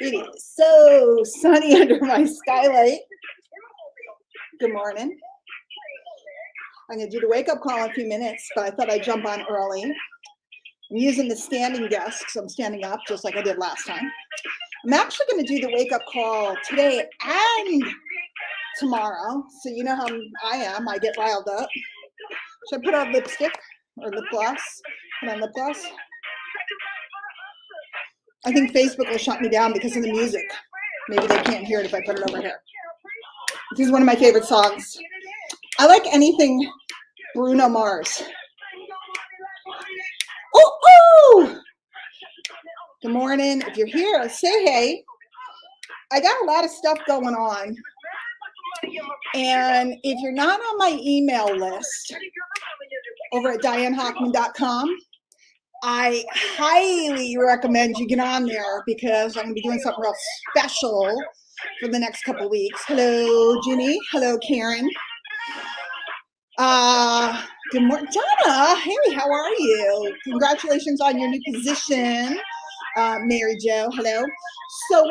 It is so sunny under my skylight. Good morning. I'm going to do the wake-up call in a few minutes, but I thought I'd jump on early. I'm using the standing desk, so I'm standing up just like I did last time. I'm actually going to do the wake-up call today and tomorrow, so you know how I am. I get riled up. Should I put on lipstick or lip gloss? Put on lip gloss? I think Facebook will shut me down because of the music. Maybe they can't hear it if I put it over here. This is one of my favorite songs. I like anything Bruno Mars. Oh! Good morning. If you're here, say hey. I got a lot of stuff going on. And if you're not on my email list over at DianeHochman.com, I highly recommend you get on there because I'm going to be doing something real special for the next couple of weeks. Hello, Ginny. Hello, Karen. Good morning, Donna. Hey, how are you? Congratulations on your new position, Mary Jo. Hello. So,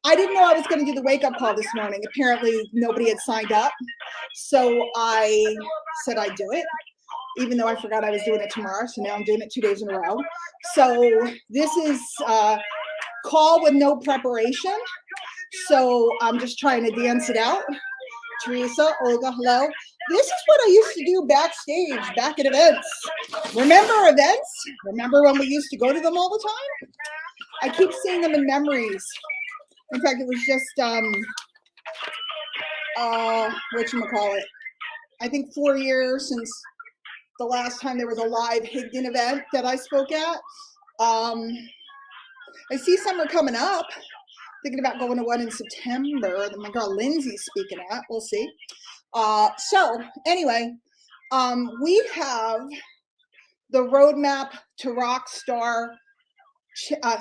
I didn't know I was going to do the wake-up call this morning. Apparently, nobody had signed up, so I said I'd do it, even though I forgot I was doing it tomorrow. So now I'm doing it 2 days in a row. So this is a call with no preparation. So I'm just trying to dance it out. Teresa, Olga, hello. This is what I used to do backstage, back at events. Remember events? Remember when we used to go to them all the time? I keep seeing them in memories. In fact, it was just, whatchamacallit, I think 4 years since the last time there was a live Higdon event that I spoke at. I see some are coming up. Thinking about going to one in September that my girl Lindsay's speaking at. We'll see. So anyway, we have the Roadmap to Rockstar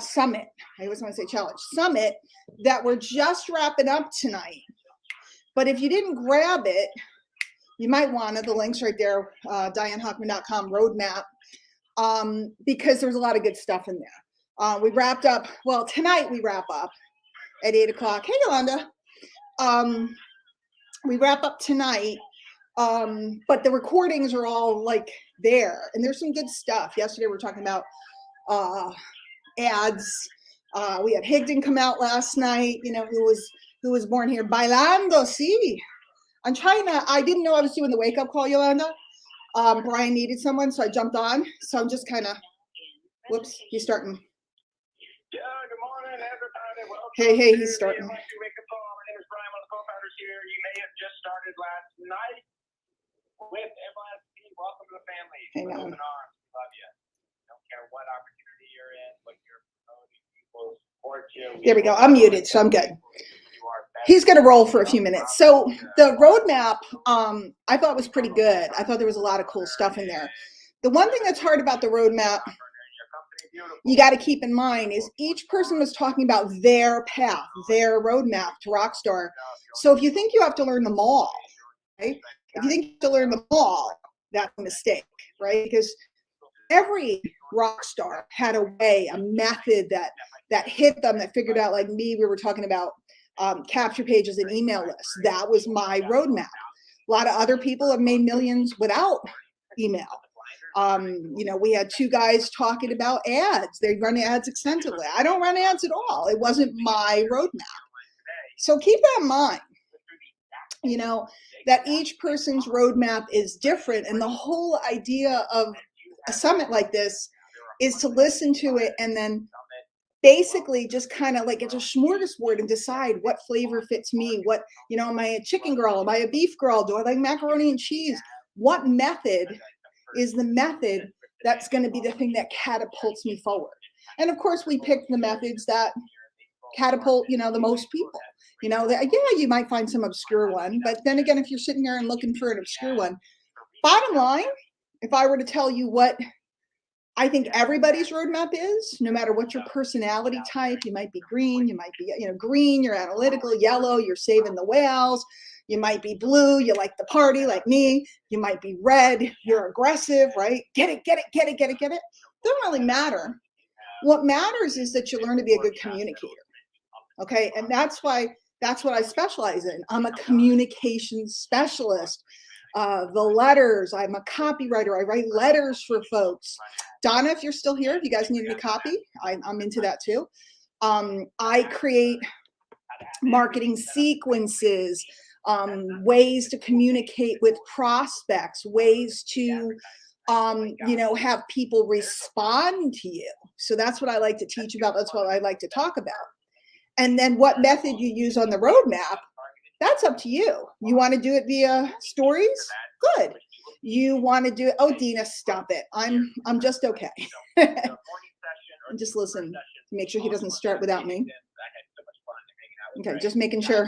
Summit. I always want to say challenge. Summit that we're just wrapping up tonight. But if you didn't grab it, you might want to. The link's right there, DianeHochman.com Roadmap, because there's a lot of good stuff in there. We wrapped up, well, tonight we wrap up at 8 o'clock. Hey, Yolanda. We wrap up tonight, but the recordings are all like there, and there's some good stuff. Yesterday we were talking about ads. We had Higdon come out last night, you know, who was born here. Bailando, sí. I'm trying to, I didn't know I was doing the wake-up call, Yolanda. Brian needed someone, so I jumped on. So I'm just kind of, whoops, he's starting. Yeah, good morning, everybody. Welcome. Hey, he's starting. My name is Brian, one of the co-founders here. You may have just started last night with MLSP. Welcome to the family. Hang on. Open arms. We love you. Don't care what opportunity you're in, what you're promoting, people support you. There we go. I'm muted, so I'm good. He's going to roll for a few minutes. So the roadmap, I thought was pretty good. I thought there was a lot of cool stuff in there. The one thing that's hard about the roadmap, you got to keep in mind, is each person was talking about their path, their roadmap to Rockstar. So if you think you have to learn them all, right? If you think you have to learn them all, that's a mistake, right? Because every rock star had a way, a method that hit them, that figured out, like me, we were talking about capture pages and email lists. That was my roadmap. A lot of other people have made millions without email. You know, we had two guys talking about ads. They run ads extensively. I don't run ads at all. It wasn't my roadmap. So keep that in mind, you know, that each person's roadmap is different. And the whole idea of a summit like this is to listen to it and then basically just kind of like it's a smorgasbord and decide what flavor fits me. What, you know, am I a chicken girl? Am I a beef girl? Do I like macaroni and cheese? What method is the method that's going to be the thing that catapults me forward? And of course, we picked the methods that catapult, you know, the most people. You know, yeah, you might find some obscure one, but then again, if you're sitting there and looking for an obscure one, bottom line, if I were to tell you what I think everybody's roadmap is, no matter what your personality type, you might be green, you might be, you know, green, you're analytical, yellow, you're saving the whales, you might be blue, you like the party like me, you might be red, you're aggressive, right? Get it. Doesn't really matter. What matters is that you learn to be a good communicator. Okay, and that's what I specialize in. I'm a communications specialist. The letters, I'm a copywriter. I write letters for folks. Donna, if you're still here, if you guys need any copy, I'm into that too. I create marketing sequences, ways to communicate with prospects, ways to have people respond to you. So that's what I like to teach about. That's what I like to talk about. And then what method you use on the roadmap, that's up to you. You want to do it via stories? Good. You want to do it? Oh, Dina, stop it. I'm just okay. Just listen. Make sure he doesn't start without me. Okay, just making sure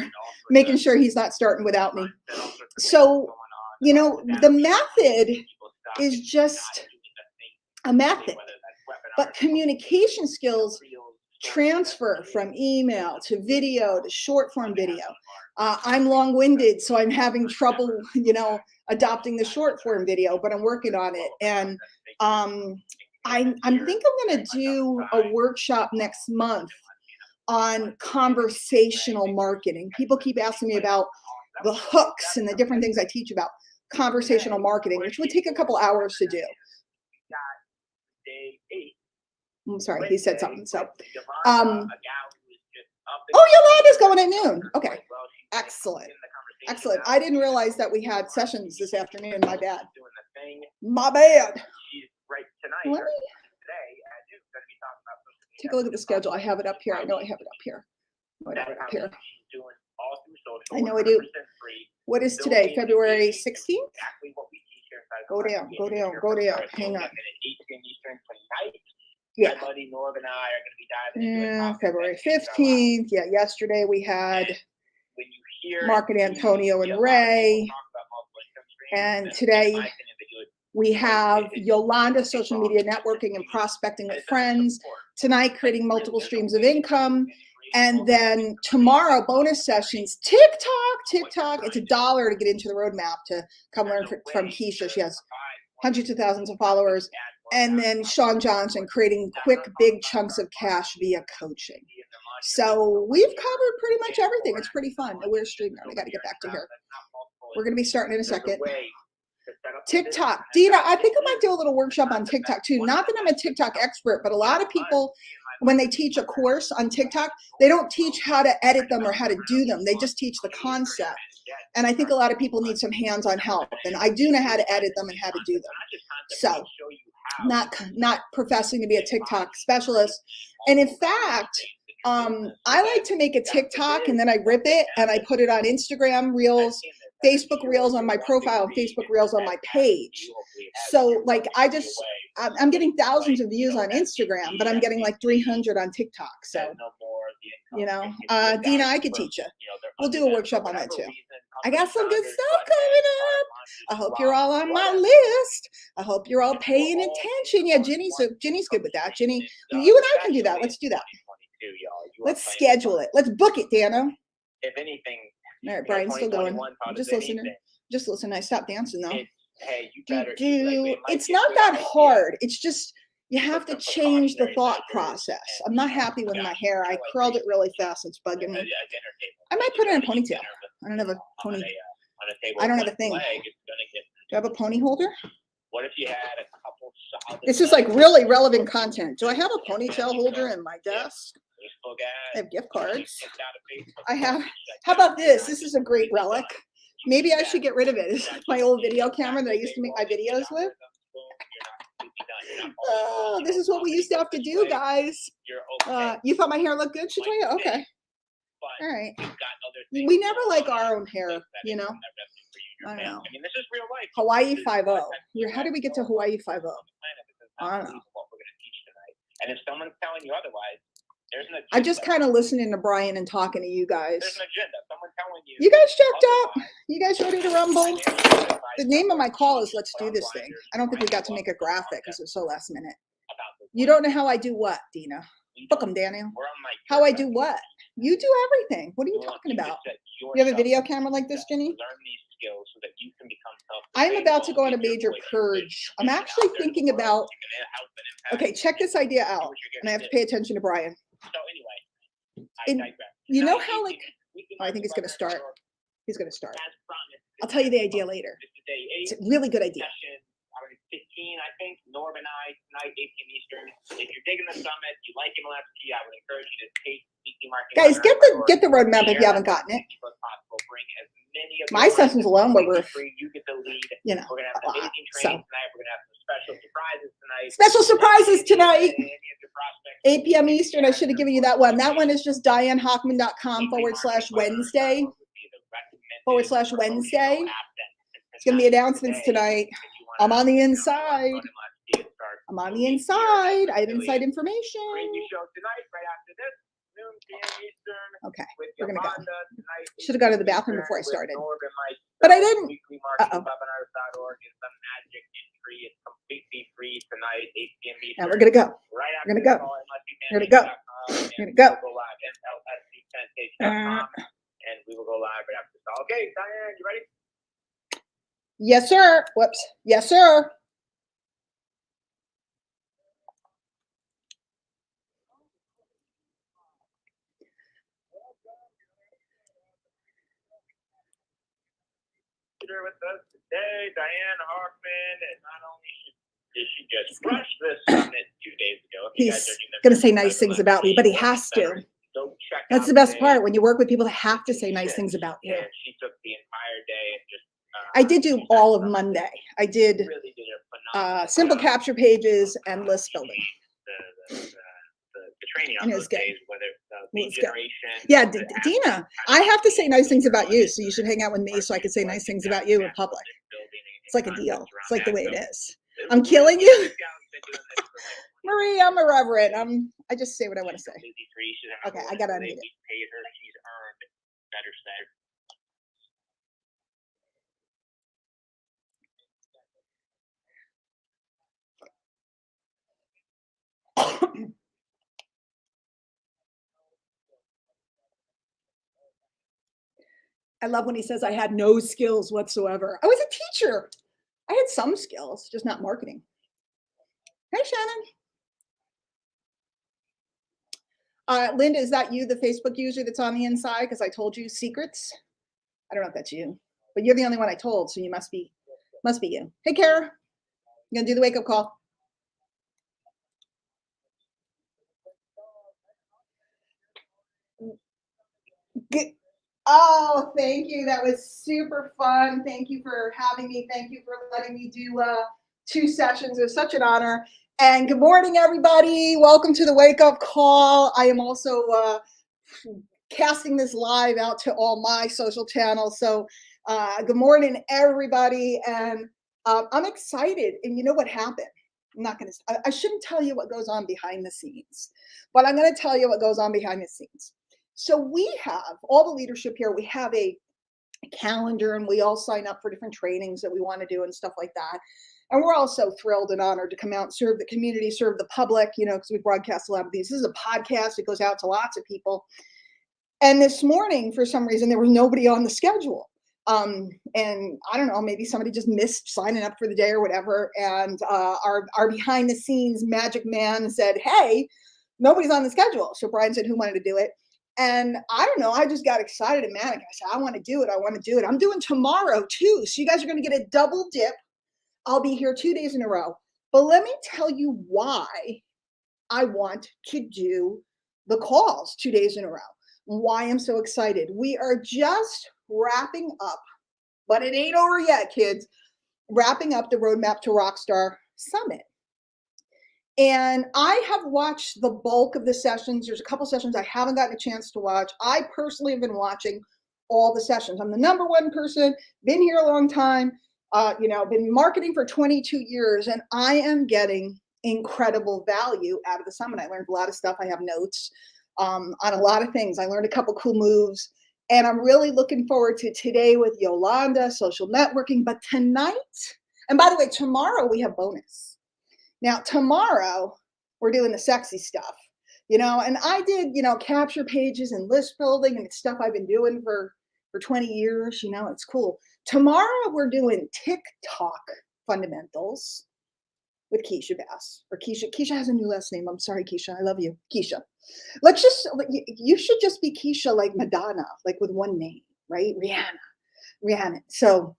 he's not starting without me. So, the method is just a method, but communication skills transfer from email to video to short form video. I'm long-winded, so I'm having trouble, adopting the short form video, but I'm working on it. And I think I'm going to do a workshop next month on conversational marketing. People keep asking me about the hooks and the different things I teach about conversational marketing, which would take a couple hours to do. I'm sorry, he said something. So, Yolanda's going at noon. Okay, excellent. Excellent. I didn't realize that we had sessions this afternoon. My bad. Let me take a look at the schedule. I have it up here. I know I have it up here. I know I do. What is today? February 16th? Go down. Hang on. Yeah. February 15th. Yeah, yesterday we had Mark and Antonio and Ray. And today we have Yolanda, social media networking and prospecting with friends. Tonight, creating multiple streams of income. And then tomorrow, bonus sessions, TikTok. It's $1 to get into the roadmap to come learn from Keisha. She has hundreds of thousands of followers. And then Sean Johnson, creating quick, big chunks of cash via coaching. So we've covered pretty much everything. It's pretty fun. Where's StreamYard? I got to get back to here. We're going to be starting in a second. TikTok. Dina, I think I might do a little workshop on TikTok too. Not that I'm a TikTok expert, but a lot of people, when they teach a course on TikTok, they don't teach how to edit them or how to do them. They just teach the concept. And I think a lot of people need some hands-on help. And I do know how to edit them and how to do them. So not professing to be a TikTok specialist. And in fact, I like to make a TikTok and then I rip it and I put it on Instagram Reels, Facebook Reels on my profile, and Facebook Reels on my page. So like I'm getting thousands of views on Instagram, but I'm getting like 300 on TikTok. So, Dina, I could teach you. We'll do a workshop on that too. I got some good stuff coming up. I hope you're all on my list. I hope you're all paying attention. Yeah, Jenny's good with that. Jenny, you and I can do that. Let's do that. Let's schedule it. Let's book it, Dana. If anything, all right, Brian's still going. Just listening. Just listen. I stopped dancing though. It's not that hard. It's just you have to change the thought process. I'm not happy with my hair. I curled it really fast. It's bugging me. I might put it in a ponytail. I don't have a pony. I don't have a thing. Do I have a pony holder? What if you had a couple solid? This is like really relevant content. Do I have a ponytail holder in my desk? I have gift cards. I have. How about this? This is a great relic. Maybe I should get rid of it. It's my old video camera that I used to make my videos with. Oh, this is what we used to have to do, guys. You thought my hair looked good, Shatoya? Okay. All right. We never like our own hair, you know. I don't know. I mean, this is real life. Hawaii 5-0. How did we get to Hawaii 5-0? I don't know. And if someone's telling you otherwise, there's an agenda. I just kind of listening to Brian and talking to you guys. There's an agenda. Someone telling you. You guys checked up? You guys ready to rumble? The name of my call is Let's Do This Thing. I don't think we got to make a graphic because it was so last minute. You don't know how I do what, Dina? Book them, Daniel. How I do what? You do everything. What are you talking about? You have a video camera like this, Jenny? skills so that you can become I'm about to go on a major purge. I'm actually thinking about, okay, check this idea out. And I have to pay attention to Brian. So anyway, I And digress. you know how, like, oh, I think he's going to start. He's going to start. I'll tell you the idea later. It's a really good idea. 15, I think, Norm and I, tonight, 8 p.m. Eastern. If you're digging the summit, you like MLSP, I would encourage you to take weekly marketing. Guys, get the roadmap if you haven't gotten it. My sessions alone were worth, you know, we're gonna have an amazing training tonight. We're gonna have some special surprises tonight. Special surprises tonight. 8 p.m. Eastern. I should have given you that one. That one is just dianehochman.com/Wednesday. /Wednesday. It's going to be announcements tonight. I'm on the inside. I'm on the inside. I have inside information. Okay, we're going to go. Should have gone to the bathroom before I started. But I didn't. Uh-oh. Now we're going to go. We're going to go. We're going to go. We're going to go. And we will go live right after this. Okay, Diane, you ready? Yes, sir. Whoops. Yes, sir. Here with us today, Diane Hochman, and not only did she just rush this summit 2 days ago. He's going to say nice things about me, but he has to. That's the best part, when you work with people that have to say nice things about you. And she took the entire day and just. I did do all of Monday. I did simple capture pages and list building. The training on those days, whether lead generation. Yeah, Dina, I have to say nice things about you, so you should hang out with me so I can say nice things about you in public. It's like a deal. It's like the way it is. I'm killing you. Marie, I'm irreverent. I just say what I want to say. Okay, I gotta unmute it. She's earned better say. I love when he says I had no skills whatsoever. I was a teacher. I had some skills, just not marketing. Hey, Shannon. Linda, is that you, the Facebook user that's on the inside? Because I told you secrets. I don't know if that's you, but you're the only one I told, so you must be you. Hey, Kara, you gonna do the wake-up call? Oh, thank you. That was super fun. Thank you for having me. Thank you for letting me do 2 sessions. It was such an honor. And good morning, everybody. Welcome to the Wake Up Call. I am also casting this live out to all my social channels. So good morning, everybody. And I'm excited. And you know what happened? I'm not going to, I shouldn't tell you what goes on behind the scenes, but I'm going to tell you what goes on behind the scenes. So we have all the leadership here. We have a calendar and we all sign up for different trainings that we want to do and stuff like that. And we're all so thrilled and honored to come out and serve the community, serve the public, you know, because we broadcast a lot of these. This is a podcast. It goes out to lots of people. And this morning, for some reason, there was nobody on the schedule. And I don't know, maybe somebody just missed signing up for the day or whatever. And our behind the scenes magic man said, hey, nobody's on the schedule. So Brian said, who wanted to do it? And I don't know, I just got excited and manic. I said, I want to do it. I want to do it. I'm doing tomorrow too. So you guys are going to get a double dip. I'll be here 2 days in a row. But let me tell you why I want to do the calls 2 days in a row. Why I'm so excited. We are just wrapping up, but it ain't over yet, kids. Wrapping up the Roadmap to Rockstar Summit. And I have watched the bulk of the sessions. There's a couple sessions I haven't gotten a chance to watch. I personally have been watching all the sessions. I'm the #1 person, been here a long time, been marketing for 22 years, and I am getting incredible value out of the summit. I learned a lot of stuff. I have notes on a lot of things. I learned a couple cool moves, and I'm really looking forward to today with Yolanda, social networking. But tonight, and by the way, tomorrow we have bonus. Now, tomorrow, we're doing the sexy stuff, and I did, capture pages and list building, and it's stuff I've been doing for 20 years, it's cool. Tomorrow we're doing TikTok fundamentals with Keisha Bass. Or Keisha has a new last name. I'm sorry, Keisha. I love you. Keisha. You should just be Keisha like Madonna, like with one name, right? Rihanna. So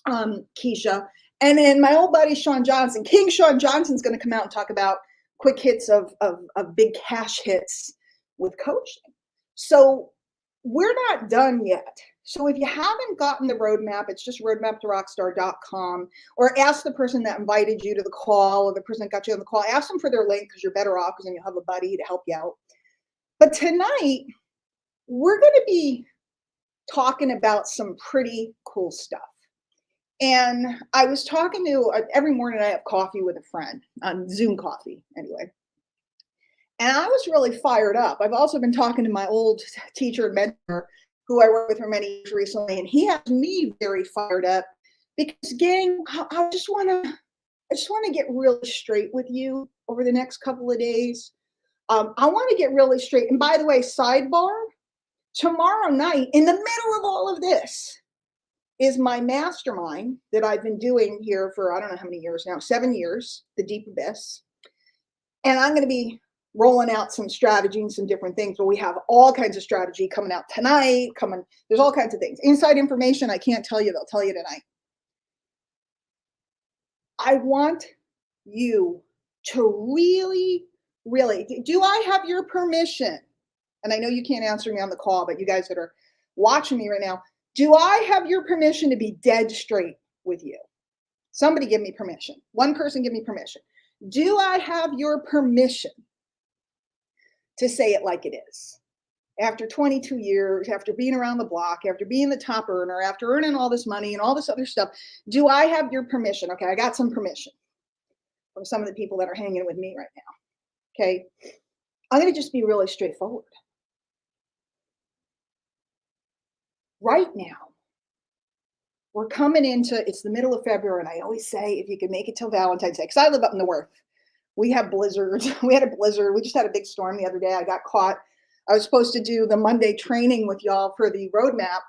Keisha. And then my old buddy Sean Johnson, King Sean Johnson's going to come out and talk about quick hits of big cash hits with coaching. So we're not done yet. So if you haven't gotten the roadmap, it's just roadmaptorockstar.com, or ask the person that invited you to the call, or the person that got you on the call, ask them for their link, because you're better off because then you'll have a buddy to help you out. But tonight, we're going to be talking about some pretty cool stuff. And I was talking to, every morning I have coffee with a friend, on Zoom coffee anyway. And I was really fired up. I've also been talking to my old teacher and mentor, who I worked with for many years recently, and he has me very fired up because, gang, I just want to get really straight with you over the next couple of days. I want to get really straight. And by the way, sidebar, tomorrow night, in the middle of all of this, is my mastermind that I've been doing here for, I don't know how many years now, 7 years, the Deep Abyss. And I'm going to be rolling out some strategy and some different things, but we have all kinds of strategy coming out tonight, there's all kinds of things. Inside information, I can't tell you, they'll tell you tonight. I want you to really, do I have your permission? And I know you can't answer me on the call, but you guys that are watching me right now, do I have your permission to be dead straight with you? Somebody give me permission. One person give me permission. Do I have your permission to say it like it is? After 22 years, after being around the block, after being the top earner, after earning all this money and all this other stuff, do I have your permission? Okay, I got some permission from some of the people that are hanging with me right now. Okay, I'm going to just be really straightforward. Right now, we're coming into, it's the middle of February, and I always say, if you can make it till Valentine's Day, because I live up in the Worth. We have blizzards. We had a blizzard. We just had a big storm the other day. I got caught. I was supposed to do the Monday training with y'all for the roadmap,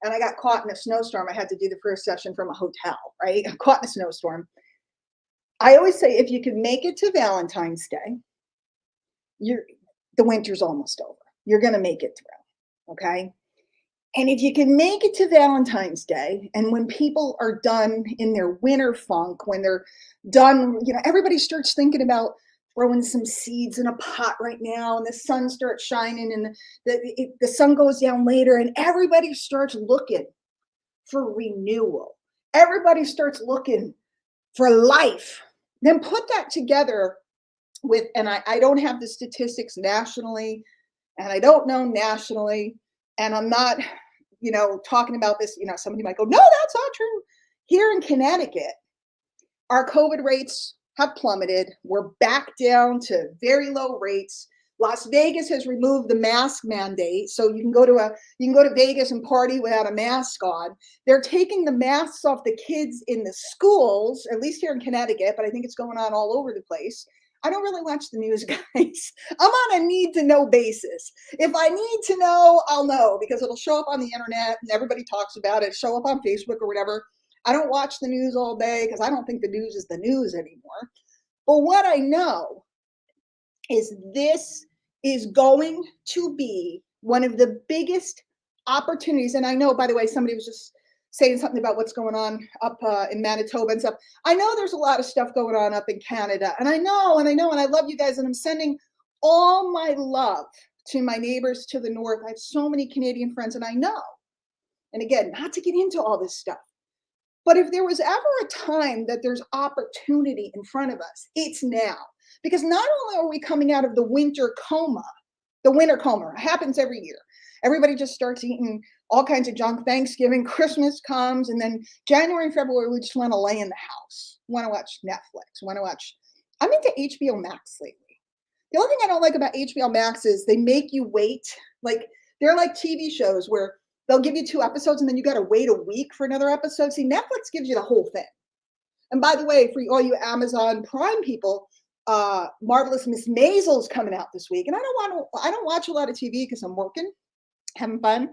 and I got caught in a snowstorm. I had to do the first session from a hotel, right? I'm caught in a snowstorm. I always say, if you can make it to Valentine's Day, the winter's almost over. You're going to make it through, okay? And if you can make it to Valentine's Day, and when people are done in their winter funk, when they're done, everybody starts thinking about throwing some seeds in a pot right now, and the sun starts shining, and the sun goes down later, and everybody starts looking for renewal. Everybody starts looking for life. Then put that together with, and I don't have the statistics nationally, and I don't know nationally, and I'm not, talking about this, somebody might go, no, that's not true. Here in Connecticut, our COVID rates have plummeted. We're back down to very low rates. Las Vegas has removed the mask mandate, so you can go to Vegas and party without a mask on. They're taking the masks off the kids in the schools, at least here in Connecticut, but I think it's going on all over the place. I don't really watch the news, guys. I'm on a need-to-know basis. If I need to know, I'll know, because it'll show up on the internet and everybody talks about it, show up on Facebook or whatever. I don't watch the news all day because I don't think the news is the news anymore. But what I know is this is going to be one of the biggest opportunities. And I know, by the way, somebody was just saying something about what's going on up in Manitoba and stuff. I know there's a lot of stuff going on up in Canada. And I know, and I love you guys. And I'm sending all my love to my neighbors to the north. I have so many Canadian friends, and I know. And again, not to get into all this stuff, but if there was ever a time that there's opportunity in front of us, it's now. Because not only are we coming out of the winter coma happens every year. Everybody just starts eating all kinds of junk. Thanksgiving, Christmas comes, and then January and February, we just want to lay in the house. Want to watch Netflix, I'm into HBO Max lately. The only thing I don't like about HBO Max is they make you wait. Like, they're like TV shows where they'll give you 2 episodes and then you got to wait a week for another episode. See, Netflix gives you the whole thing. And by the way, for all you Amazon Prime people, Marvelous Miss Maisel's coming out this week. And I don't watch a lot of TV because I'm working, having fun,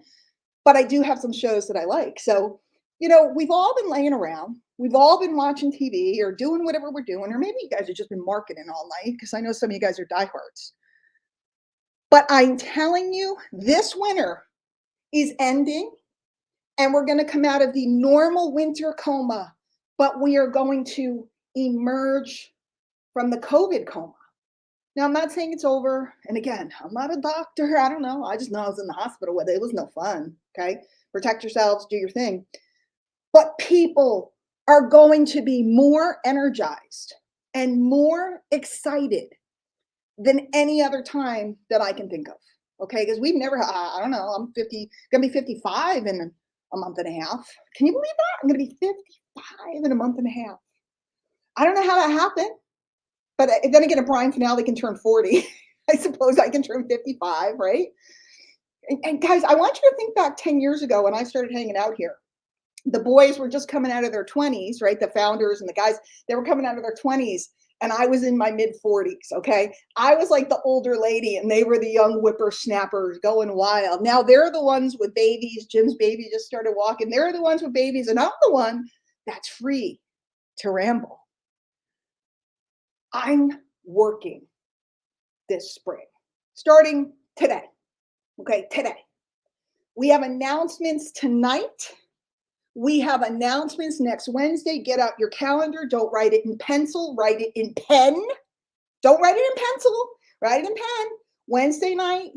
but I do have some shows that I like. So You know, we've all been laying around. We've all been watching TV or doing whatever we're doing, or maybe you guys have just been marketing all night because I know some of you guys are diehards. But I'm telling you, this winter is ending and we're going to come out of the normal winter coma, but we are going to emerge from the COVID coma. Now, I'm not saying it's over. And again, I'm not a doctor. I don't know. I just know I was in the hospital with it. It was no fun. Okay. Protect yourselves, do your thing. But people are going to be more energized and more excited than any other time that I can think of. Okay. Because we've never, I don't know, I'm 50, going to be 55 in a month and a half. Can you believe that? I'm going to be 55 in a month and a half. I don't know how that happened. But then again, if Brian Finale can turn 40, I suppose I can turn 55, right? And guys, I want you to think back 10 years ago when I started hanging out here. The boys were just coming out of their 20s, right? The founders and the guys, they were coming out of their 20s. And I was in my mid 40s, okay? I was like the older lady and they were the young whippersnappers going wild. Now they're the ones with babies. Jim's baby just started walking. They're the ones with babies. And I'm the one that's free to ramble. I'm working this spring, starting today. Okay, today. We have announcements tonight. We have announcements next Wednesday. Get out your calendar. Don't write it in pencil. Write it in pen. Don't write it in pencil. Write it in pen. Wednesday night,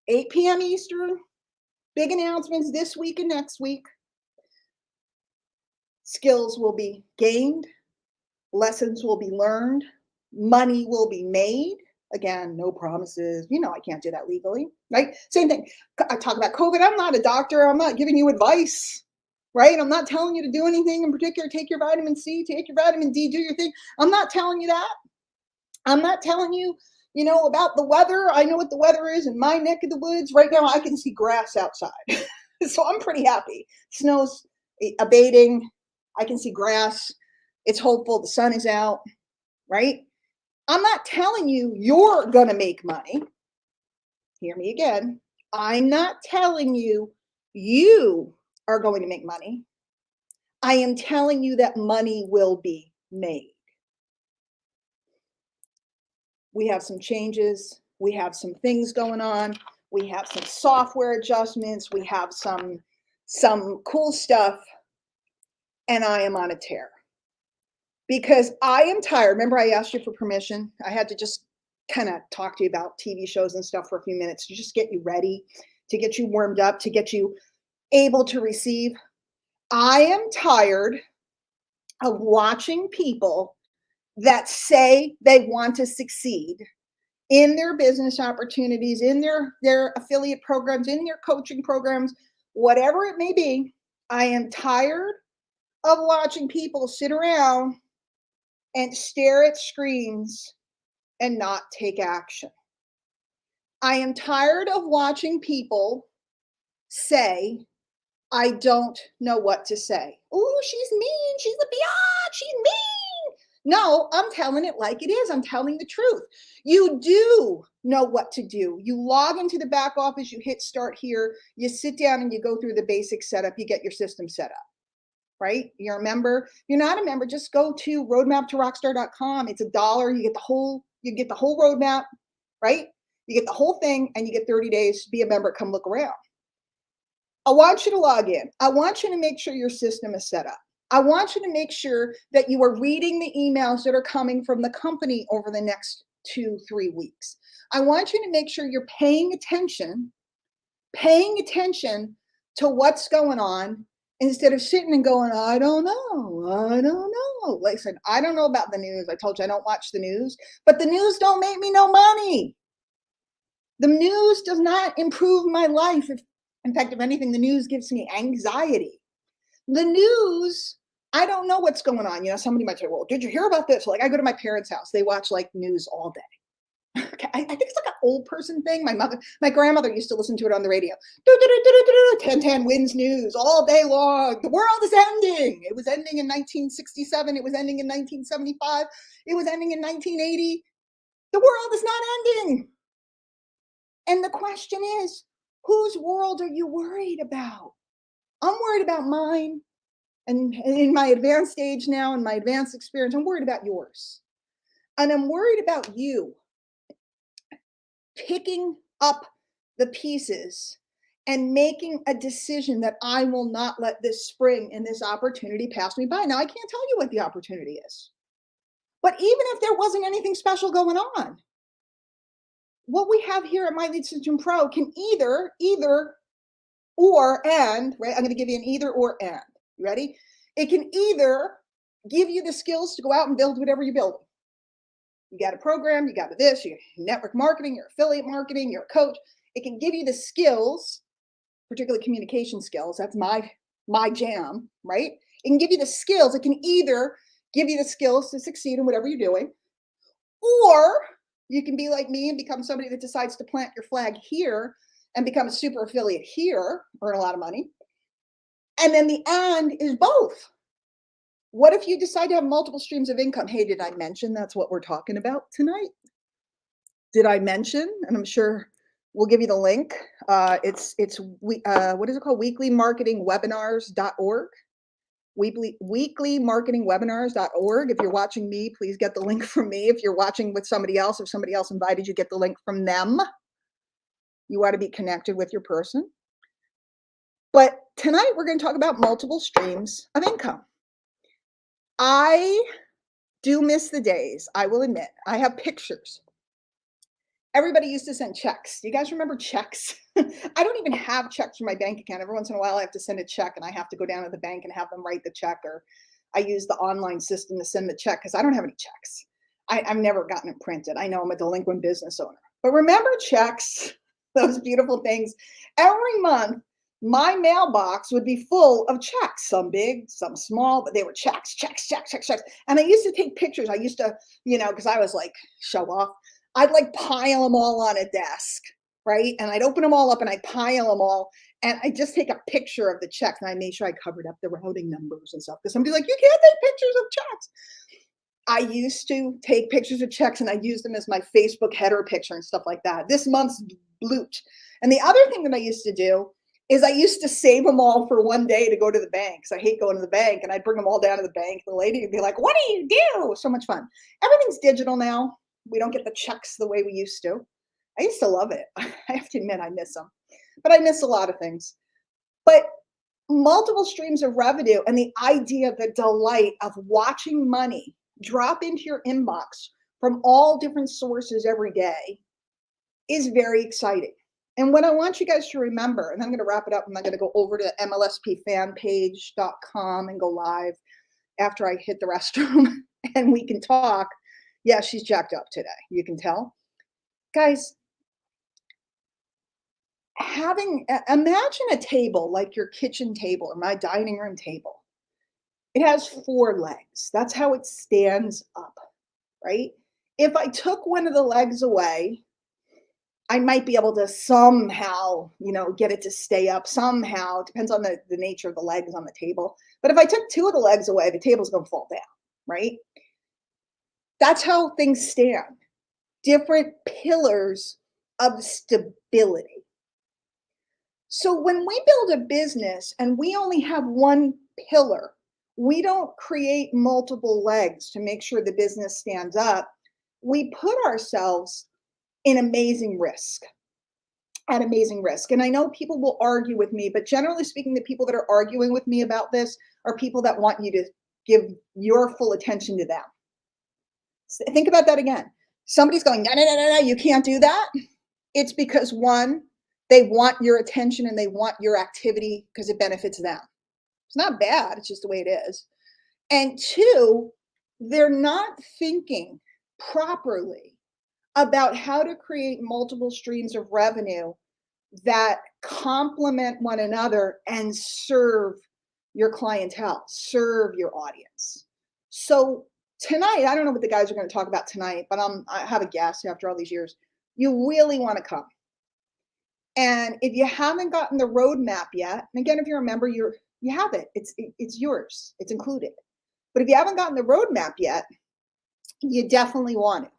8 p.m. Eastern. Big announcements this week and next week. Skills will be gained. Lessons will be learned. Money will be made. Again, no promises. You know, I can't do that legally, right? Same thing. I talk about COVID. I'm not a doctor. I'm not giving you advice, right? I'm not telling you to do anything in particular. Take your vitamin C, take your vitamin D, do your thing. I'm not telling you that. I'm not telling you, you know, about the weather. I know what the weather is in my neck of the woods. Right now, I can see grass outside. So I'm pretty happy. Snow's abating. I can see grass. It's hopeful. The sun is out, right? I'm not telling you you're going to make money. Hear me again. I'm not telling you you are going to make money. I am telling you that money will be made. We have some changes. We have some things going on. We have some software adjustments. We have some cool stuff. And I am on a tear. Because I am tired. Remember, I asked you for permission. I had to just kind of talk to you about TV shows and stuff for a few minutes to just get you ready, to get you warmed up, to get you able to receive. I am tired of watching people that say they want to succeed in their business opportunities, in their affiliate programs, in their coaching programs, whatever it may be. I am tired of watching people sit around and stare at screens and not take action. I am tired of watching people say, I don't know what to say. Oh, she's mean. She's a biatch. She's mean. No, I'm telling it like it is. I'm telling the truth. You do know what to do. You log into the back office, you hit start here, you sit down and you go through the basic setup, you get your system set up. Right? You're a member. You're not a member. Just go to roadmaptorockstar.com. It's $1. You get the whole roadmap, right? You get the whole thing and you get 30 days to be a member. Come look around. I want you to log in. I want you to make sure your system is set up. I want you to make sure that you are reading the emails that are coming from the company over the next 2-3 weeks. I want you to make sure you're paying attention to what's going on, instead of sitting and going, I don't know. Listen, I don't know about the news. I told you I don't watch the news, but the news don't make me no money. The news does not improve my life. In fact, if anything, the news gives me anxiety. The news, I don't know what's going on. You know, somebody might say, well, did you hear about this? Like, I go to my parents' house. They watch like news all day. Okay, I think it's like an old person thing. My grandmother used to listen to it on the radio. 10 wins news all day long. The world is ending. It was ending in 1967. It was ending in 1975. It was ending in 1980. The world is not ending. And the question is, whose world are you worried about? I'm worried about mine. And in my advanced age now, in my advanced experience, I'm worried about yours. And I'm worried about you picking up the pieces and making a decision that I will not let this spring and this opportunity pass me by. Now, I can't tell you what the opportunity is, but even if there wasn't anything special going on, what we have here at My Lead System Pro can either or and, right? I'm going to give you an either or and. You ready? It can either give you the skills to go out and build whatever you're building. You got a program, you got this, you got network marketing, your affiliate marketing, you're a coach. It can give you the skills, particularly communication skills. That's my jam, right? It can give you the skills. It can either give you the skills to succeed in whatever you're doing, or you can be like me and become somebody that decides to plant your flag here and become a super affiliate here, earn a lot of money. And then the and is both. What if you decide to have multiple streams of income? Hey, did I mention that's what we're talking about tonight? Did I mention? And I'm sure we'll give you the link. What is it called? Weeklymarketingwebinars.org. Weeklymarketingwebinars.org. If you're watching me, please get the link from me. If you're watching with somebody else, if somebody else invited you, get the link from them. You want to be connected with your person. But tonight we're going to talk about multiple streams of income. I do miss the days, I will admit. I have pictures. Everybody used to send checks. Do you guys remember checks? I don't even have checks from my bank account. Every once in a while, I have to send a check and I have to go down to the bank and have them write the check, or I use the online system to send the check because I don't have any checks. I've never gotten it printed. I know I'm a delinquent business owner. But remember checks, those beautiful things. Every month, my mailbox would be full of checks, some big, some small, but they were checks. And I used to take pictures. I used to, because I was like, show off. I'd like pile them all on a desk, right? And I'd open them all up and I'd pile them all. And I just take a picture of the checks, and I made sure I covered up the routing numbers and stuff. Because somebody's like, you can't take pictures of checks. I used to take pictures of checks and I'd use them as my Facebook header picture and stuff like that. This month's loot. And the other thing that I used to do is I used to save them all for one day to go to the bank. Because I hate going to the bank, and I'd bring them all down to the bank. The lady would be like, what do you do? So much fun. Everything's digital now. We don't get the checks the way we used to. I used to love it. I have to admit, I miss them. But I miss a lot of things. But multiple streams of revenue and the idea, the delight of watching money drop into your inbox from all different sources every day is very exciting. And what I want you guys to remember, and I'm going to wrap it up, and I'm going to go over to MLSPfanpage.com and go live after I hit the restroom and we can talk. Yeah, she's jacked up today. You can tell. Guys, imagine a table like your kitchen table or my dining room table. It has 4 legs. That's how it stands up, right? If I took one of the legs away, I might be able to somehow, get it to stay up somehow. It depends on the nature of the legs on the table. But if I took 2 of the legs away, the table's going to fall down, right? That's how things stand. Different pillars of stability. So when we build a business and we only have one pillar, we don't create multiple legs to make sure the business stands up. We put ourselves in amazing risk. At amazing risk. And I know people will argue with me, but generally speaking, the people that are arguing with me about this are people that want you to give your full attention to them. Think about that again. Somebody's going, no, you can't do that. It's because 1, they want your attention and they want your activity because it benefits them. It's not bad. It's just the way it is. And 2, they're not thinking properly about how to create multiple streams of revenue that complement one another and serve your clientele, serve your audience. So tonight, I don't know what the guys are going to talk about tonight, but I have a guess after all these years. You really want to come. And if you haven't gotten the roadmap yet, and again, if you're a member, you have it. It's yours. It's included. But if you haven't gotten the roadmap yet, you definitely want it.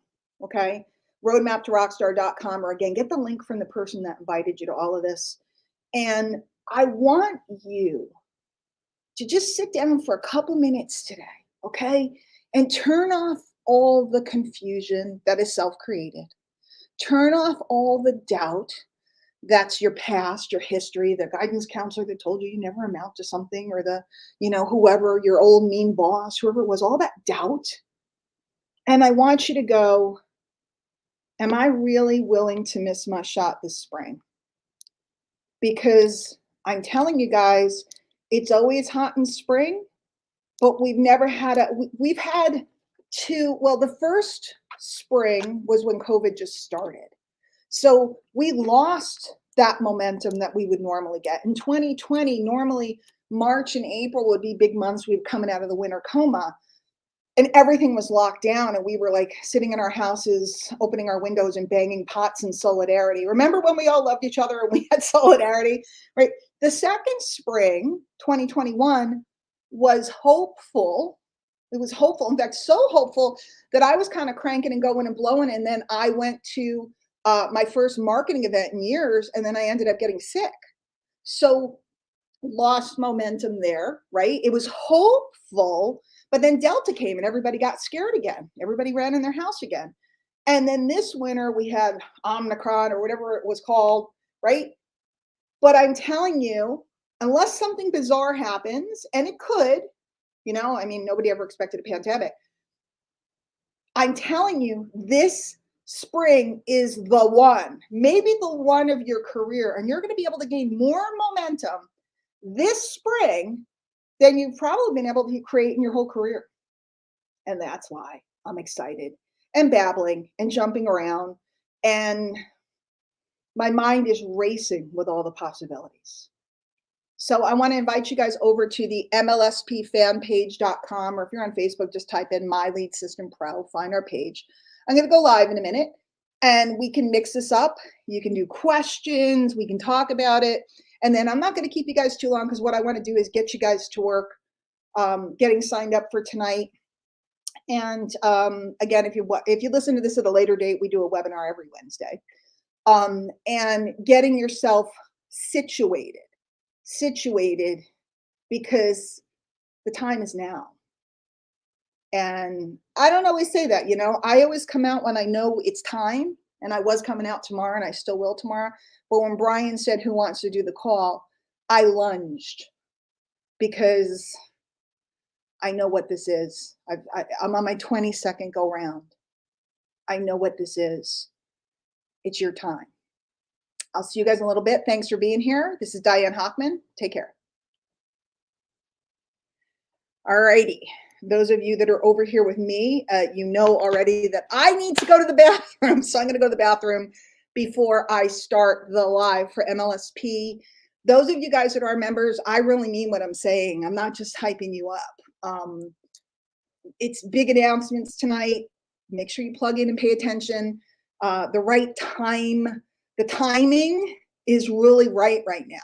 Okay? Roadmap2rockstar.com, or again, get the link from the person that invited you to all of this. And I want you to just sit down for a couple minutes today, okay? And turn off all the confusion that is self-created. Turn off all the doubt that's your past, your history, the guidance counselor that told you you never amount to something, or the, whoever, your old mean boss, whoever it was, all that doubt. And I want you to go, am I really willing to miss my shot this spring? Because I'm telling you guys, it's always hot in spring, but we've never had we've had two, well, the first spring was when COVID just started. So we lost that momentum that we would normally get. In 2020, normally March and April would be big months. We were coming out of the winter coma and everything was locked down. And we were like sitting in our houses, opening our windows and banging pots in solidarity. Remember when we all loved each other and we had solidarity, right? The second spring, 2021, was hopeful. It was hopeful. In fact, so hopeful that I was kind of cranking and going and blowing. And then I went to my first marketing event in years, and then I ended up getting sick. So lost momentum there, right? It was hopeful, but then Delta came and everybody got scared again. Everybody ran in their house again. And then this winter we had Omicron or whatever it was called, right? But I'm telling you, unless something bizarre happens, and it could, nobody ever expected a pandemic. I'm telling you, this spring is the one, maybe the one of your career, and you're going to be able to gain more momentum this spring than you've probably been able to create in your whole career. And that's why I'm excited and babbling and jumping around, and my mind is racing with all the possibilities. So I want to invite you guys over to the MLSPfanpage.com, or if you're on Facebook, just type in My Lead System Pro, find our page. I'm going to go live in a minute and we can mix this up. You can do questions, we can talk about it. And then I'm not going to keep you guys too long because what I want to do is get you guys to work, getting signed up for tonight. And again, if you listen to this at a later date, we do a webinar every Wednesday. And getting yourself situated because the time is now. And I don't always say that, I always come out when I know it's time, and I was coming out tomorrow and I still will tomorrow. But when Brian said, who wants to do the call, I lunged because I know what this is. I'm on my 22nd go round. I know what this is. It's your time. I'll see you guys in a little bit. Thanks for being here. This is Diane Hochman. Take care. All righty. Those of you that are over here with me, you know already that I need to go to the bathroom. So I'm going to go to the bathroom before I start the live for MLSP. Those of you guys that are members, I really mean what I'm saying. I'm not just hyping you up. It's big announcements tonight. Make sure you plug in and pay attention. The right time. The timing is really right now.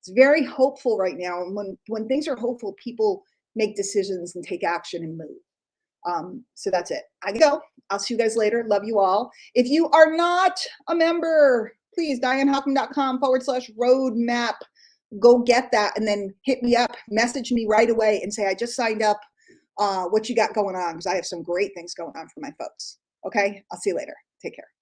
It's very hopeful right now. And when things are hopeful, people make decisions and take action and move. So that's it. I go. I'll see you guys later. Love you all. If you are not a member, please, DianeHochman.com/roadmap. Go get that and then hit me up, message me right away and say, I just signed up. What you got going on? Because I have some great things going on for my folks. Okay. I'll see you later. Take care.